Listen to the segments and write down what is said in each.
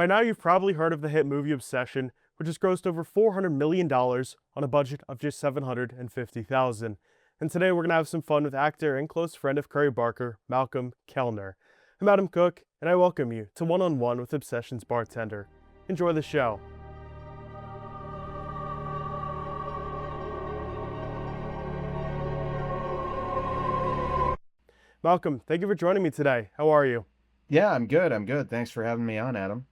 By now, you've probably heard of the hit movie Obsession, which has grossed over $400 million on a budget of just $750,000. And today, we're going to have some fun with actor and close friend of Curry Barker, Malcolm Kelner. I'm Adam Cook, and I welcome you to One on One with Obsession's Bartender. Enjoy the show. Malcolm, thank you for joining me today. How are you? Yeah, I'm good. I'm good. Thanks for having me on, Adam.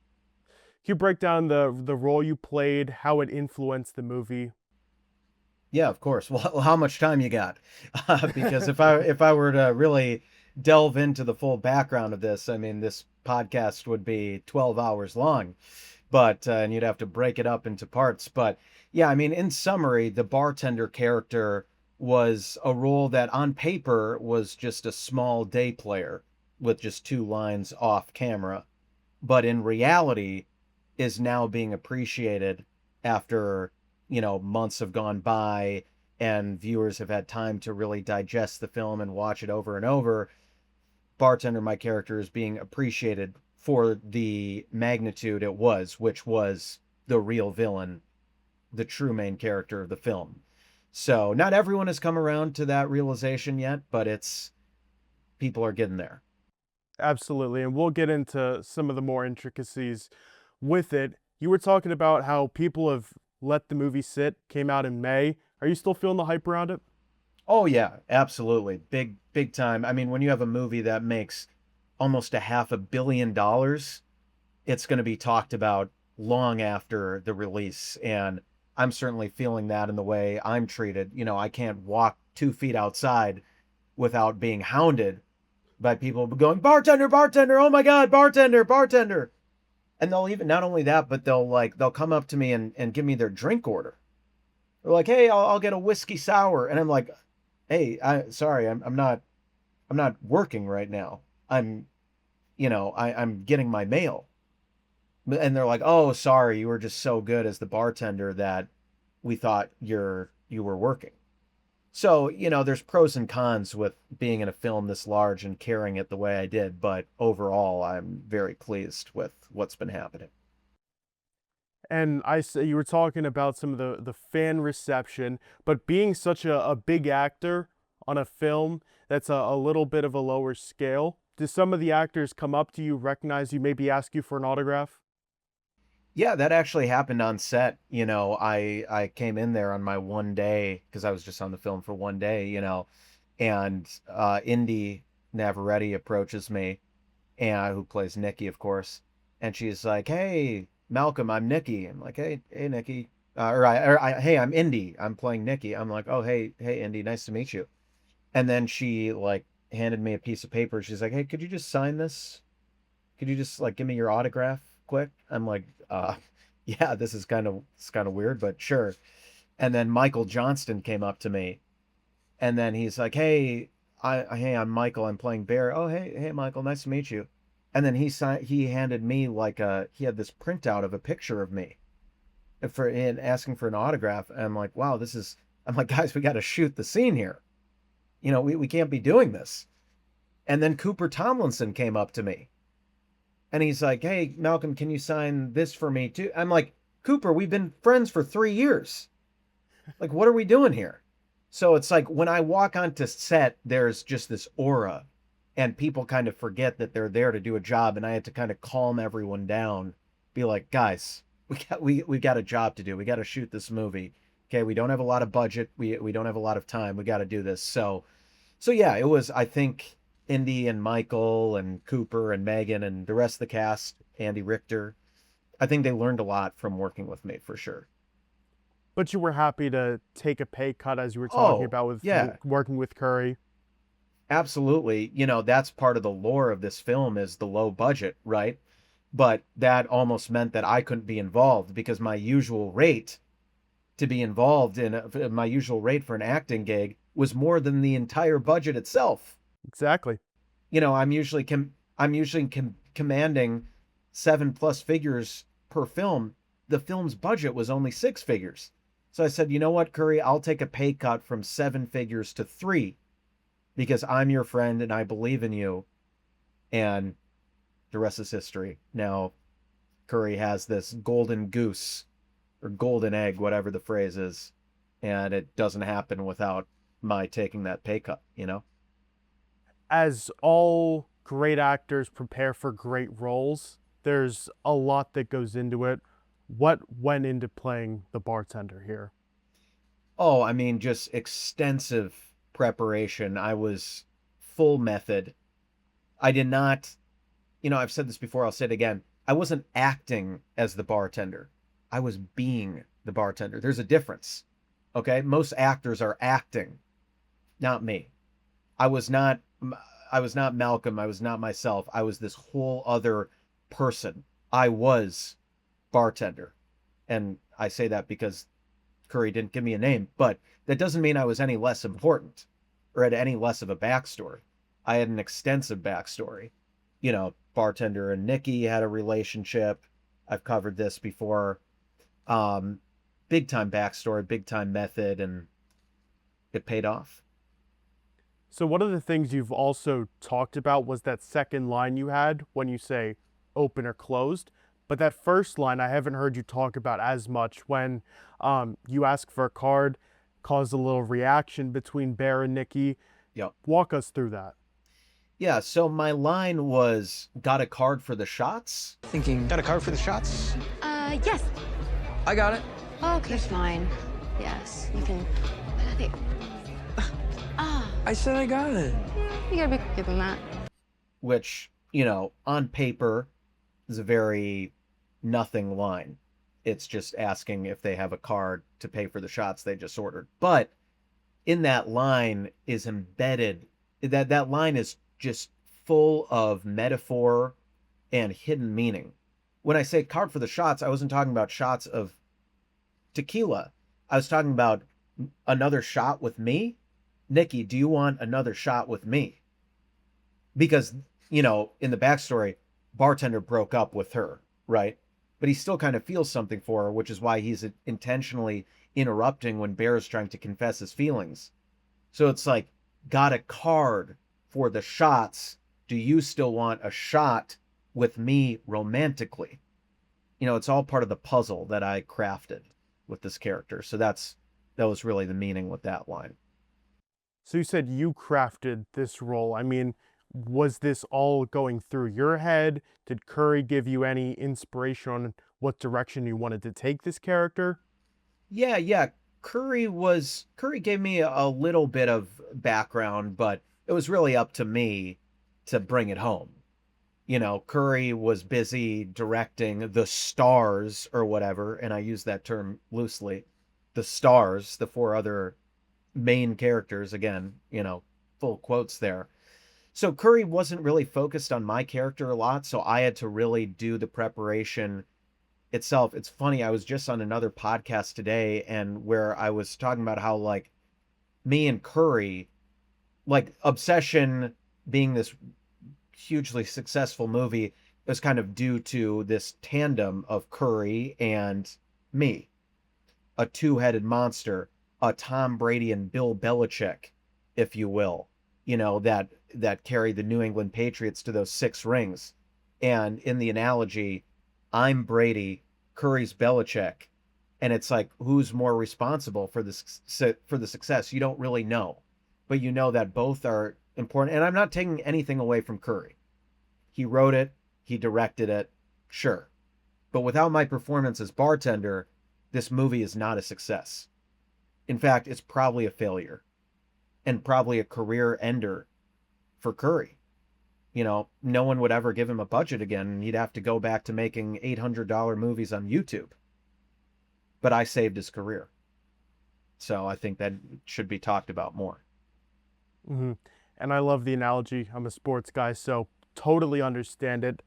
Can you break down the role you played, how it influenced the movie? Yeah, of course. Well, how much time you got? Because if I were to really delve into the full background of this, I mean, this podcast would be 12 hours long, but and you'd have to break it up into parts. But yeah, I mean, in summary, the bartender character was a role that on paper was just a small day player with just two lines off camera, but in reality is now being appreciated after, months have gone by and viewers have had time to really digest the film and watch it over and over. Bartender, my character, is being appreciated for the magnitude it was, which was the real villain, the true main character of the film. So not everyone has come around to that realization yet, but it's people are getting there. Absolutely, and we'll get into some of the more intricacies with it. You were talking about how people have let the movie sit, came out in May. Are you still feeling the hype around it? Oh yeah, absolutely. Big time. I mean, when you have a movie that makes almost a $500 million, it's going to be talked about long after the release. And I'm certainly feeling that in the way I'm treated. I can't walk 2 feet outside without being hounded by people going, bartender, bartender, oh my God, bartender, bartender. And they'll even, not only that, but they'll come up to me and give me their drink order. They're like, hey, I'll get a whiskey sour. And I'm like, hey, sorry, I'm not working right now. I'm getting my mail. And they're like, oh, sorry, you were just so good as the bartender that we thought you were working. So, there's pros and cons with being in a film this large and carrying it the way I did, but overall, I'm very pleased with what's been happening. And you were talking about some of the fan reception, but being such a big actor on a film that's a little bit of a lower scale, do some of the actors come up to you, recognize you, maybe ask you for an autograph? Yeah, that actually happened on set. I came in there on my one day because I was just on the film for one day, and Inde Navarrette approaches me, and who plays Nikki, of course, and she's like, "Hey, Malcolm, I'm Nikki." I'm like, "Hey, Nikki," "Hey, I'm Inde. I'm playing Nikki." I'm like, "Oh, hey, Inde, nice to meet you." And then she like handed me a piece of paper. She's like, "Hey, could you just sign this? Could you just like give me your autograph quick?" I'm like, yeah, this is kind of weird, but sure. And then Michael Johnston came up to me, and then he's like, "Hey, hey, I'm Michael. I'm playing Bear. Oh, hey, Michael, nice to meet you." And then he handed me he had this printout of a picture of me for and asking for an autograph. And I'm like, wow, I'm like, guys, we got to shoot the scene here. We can't be doing this. And then Cooper Tomlinson came up to me and he's like, "Hey, Malcolm, can you sign this for me too?" I'm like, "Cooper, we've been friends for 3 years. Like, what are we doing here?" So it's like when I walk onto set, there's just this aura, and people kind of forget that they're there to do a job, and I had to kind of calm everyone down, be like, "Guys, we got a job to do. We got to shoot this movie. Okay, we don't have a lot of budget. We don't have a lot of time. We got to do this." So yeah, it was, I think, Indy and Michael and Cooper and Megan and the rest of the cast, Andy Richter. I think they learned a lot from working with me for sure. But you were happy to take a pay cut as you were talking Oh, about with yeah, working with Curry. absolutely. That's part of the lore of this film is the low budget, right? But that almost meant that I couldn't be involved because my usual rate to be involved in my usual rate for an acting gig was more than the entire budget itself. Exactly. I'm usually commanding 7+ figures per film. The film's budget was only 6 figures. So I said, you know what, Curry, I'll take a pay cut from 7 figures to three because I'm your friend and I believe in you. And the rest is history. Now, Curry has this golden goose or golden egg, whatever the phrase is, and it doesn't happen without my taking that pay cut, you know? As all great actors prepare for great roles, there's a lot that goes into it. What went into playing the bartender here? Oh, I mean, just extensive preparation. I was full method. I did not, I've said this before, I'll say it again. I wasn't acting as the bartender. I was being the bartender. There's a difference. Okay? Most actors are acting, not me. I was not I was not Malcolm, I was not myself. I was this whole other person. I was Bartender. And I say that because Curry didn't give me a name, but that doesn't mean I was any less important or had any less of a backstory. I had an extensive backstory. Bartender and Nikki had a relationship. I've covered this before. Um, Big time backstory, big time method, and it paid off. So one of the things you've also talked about was that second line you had when you say open or closed. But that first line I haven't heard you talk about as much when you ask for a card, caused a little reaction between Bear and Nikki. Yep. Walk us through that. Yeah, so my line was, got a card for the shots? Thinking, got a card for the shots? Yes. I got it. Okay, fine. Yes, you can. I think. I said I got it. You gotta be given that. Which, on paper is a very nothing line. It's just asking if they have a card to pay for the shots they just ordered. But in that line is embedded, that line is just full of metaphor and hidden meaning. When I say card for the shots, I wasn't talking about shots of tequila. I was talking about another shot with me. Nikki, do you want another shot with me? Because, in the backstory, Bartender broke up with her, right? But he still kind of feels something for her, which is why he's intentionally interrupting when Bear is trying to confess his feelings. So it's like, got a card for the shots. Do you still want a shot with me romantically? It's all part of the puzzle that I crafted with this character. So that was really the meaning with that line. So you said you crafted this role. I mean, was this all going through your head? Did Curry give you any inspiration on what direction you wanted to take this character? Yeah. Curry gave me a little bit of background, but it was really up to me to bring it home. Curry was busy directing the stars or whatever, and I use that term loosely. The stars, the four other main characters, again, full quotes there. So Curry wasn't really focused on my character a lot, so I had to really do the preparation itself. It's funny, I was just on another podcast today and where I was talking about how like me and Curry, like Obsession being this hugely successful movie was kind of due to this tandem of Curry and me, a two-headed monster, a Tom Brady and Bill Belichick, if you will, that carry the New England Patriots to those 6 rings. And in the analogy, I'm Brady, Curry's Belichick, and it's like, who's more responsible for the success? You don't really know, but you know that both are important. And I'm not taking anything away from Curry. He wrote it, he directed it, sure. But without my performance as Bartender, this movie is not a success. In fact, it's probably a failure and probably a career ender for Curry. No one would ever give him a budget again, and he'd have to go back to making $800 movies on YouTube. But I saved his career. So I think that should be talked about more. Mm-hmm. And I love the analogy. I'm a sports guy, so totally understand it.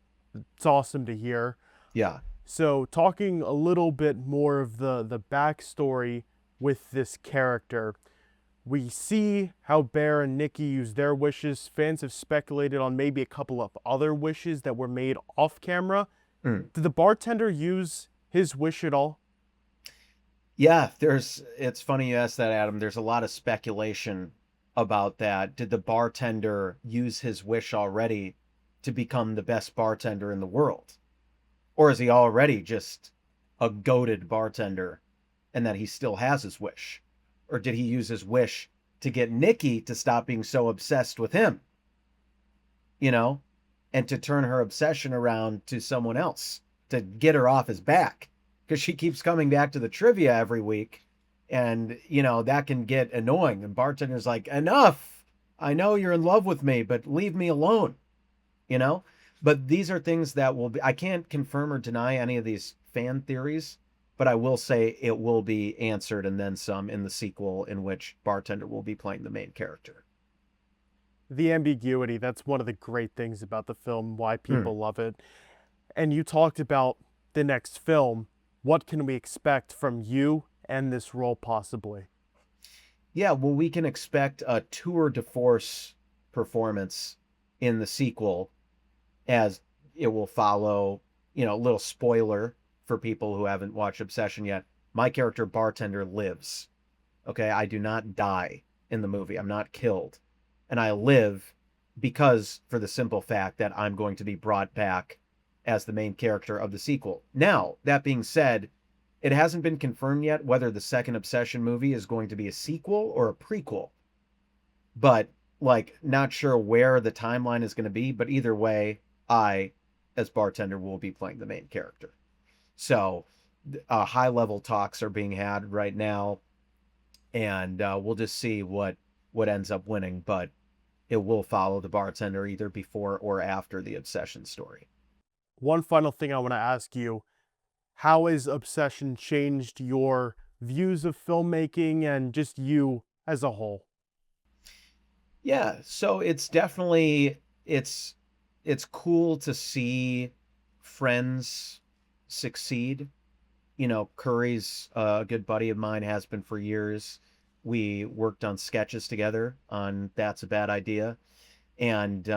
It's awesome to hear. Yeah. So talking a little bit more of the backstory with this character, we see how Bear and Nikki use their wishes. Fans have speculated on maybe a couple of other wishes that were made off camera. Did the bartender use his wish at all? Yeah, it's funny you asked that, Adam. There's a lot of speculation about that. Did the bartender use his wish already to become the best bartender in the world? Or is he already just a goated bartender and that he still has his wish? Or did he use his wish to get Nikki to stop being so obsessed with him? You know, and to turn her obsession around to someone else, to get her off his back, because she keeps coming back to the trivia every week, and that can get annoying. And bartender's like, enough, I know you're in love with me, but leave me alone. But these are things that will be, I can't confirm or deny any of these fan theories, but I will say it will be answered and then some in the sequel, in which Bartender will be playing the main character. The ambiguity, that's one of the great things about the film, why people love it. And you talked about the next film. What can we expect from you and this role possibly? Yeah, well, we can expect a tour de force performance in the sequel, as it will follow, a little spoiler for people who haven't watched Obsession yet. My character Bartender lives. Okay, I do not die in the movie. I'm not killed. And I live because, for the simple fact that I'm going to be brought back as the main character of the sequel. Now, that being said, it hasn't been confirmed yet whether the second Obsession movie is going to be a sequel or a prequel. But, not sure where the timeline is going to be, but either way, I, as Bartender, will be playing the main character. So, high-level talks are being had right now, and we'll just see what ends up winning, but it will follow the Bartender either before or after the Obsession story. One final thing I want to ask you, how has Obsession changed your views of filmmaking and just you as a whole? Yeah, so it's definitely, it's cool to see friends succeed. Curry's a good buddy of mine, has been for years. We worked on sketches together on That's a Bad Idea. And,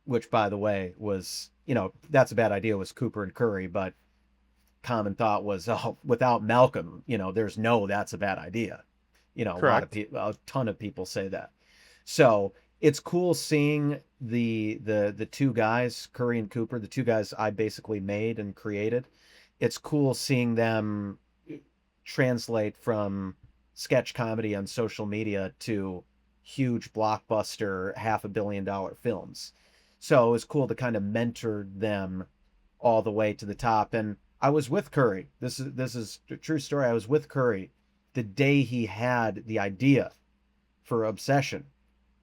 which, by the way, was, That's a Bad Idea was Cooper and Curry, but common thought was, oh, without Malcolm, there's no That's a Bad Idea. A ton of people say that. So it's cool seeing the two guys, Curry and Cooper, the two guys I basically made and created. It's cool seeing them translate from sketch comedy on social media to huge blockbuster $500 million films. So it was cool to kind of mentor them all the way to the top. And I was with Curry. This is a true story. I was with Curry the day he had the idea for Obsession,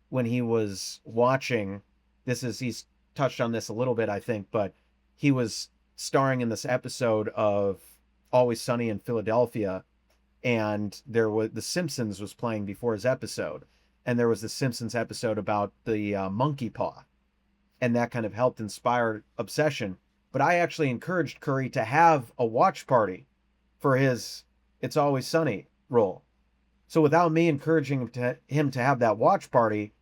when he was watching. He's touched on this a little bit, I think, but he was starring in this episode of Always Sunny in Philadelphia, and there was The Simpsons was playing before his episode, and there was the Simpsons episode about the monkey paw, and that kind of helped inspire Obsession. But I actually encouraged Curry to have a watch party for his It's Always Sunny role. So without me encouraging him to have that watch party,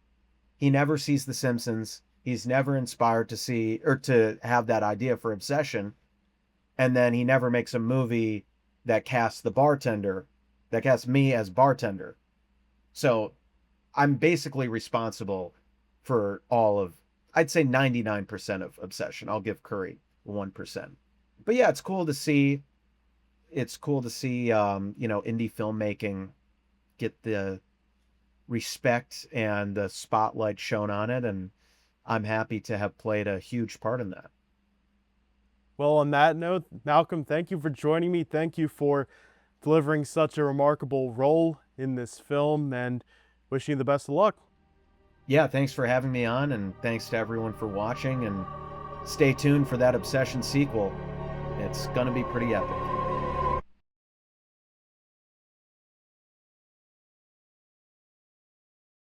he never sees The Simpsons. He's never inspired to see or to have that idea for Obsession. And then he never makes a movie that casts me as Bartender. So I'm basically responsible for all of, I'd say 99% of Obsession. I'll give Curry 1%. But yeah, it's cool to see. It's cool to see, indie filmmaking get the respect and the spotlight shown on it, and I'm happy to have played a huge part in that. Well, on that note, Malcolm, thank you for joining me. Thank you for delivering such a remarkable role in this film, and wishing you the best of luck. Yeah, thanks for having me on, and thanks to everyone for watching, and stay tuned for that Obsession sequel. It's gonna be pretty epic.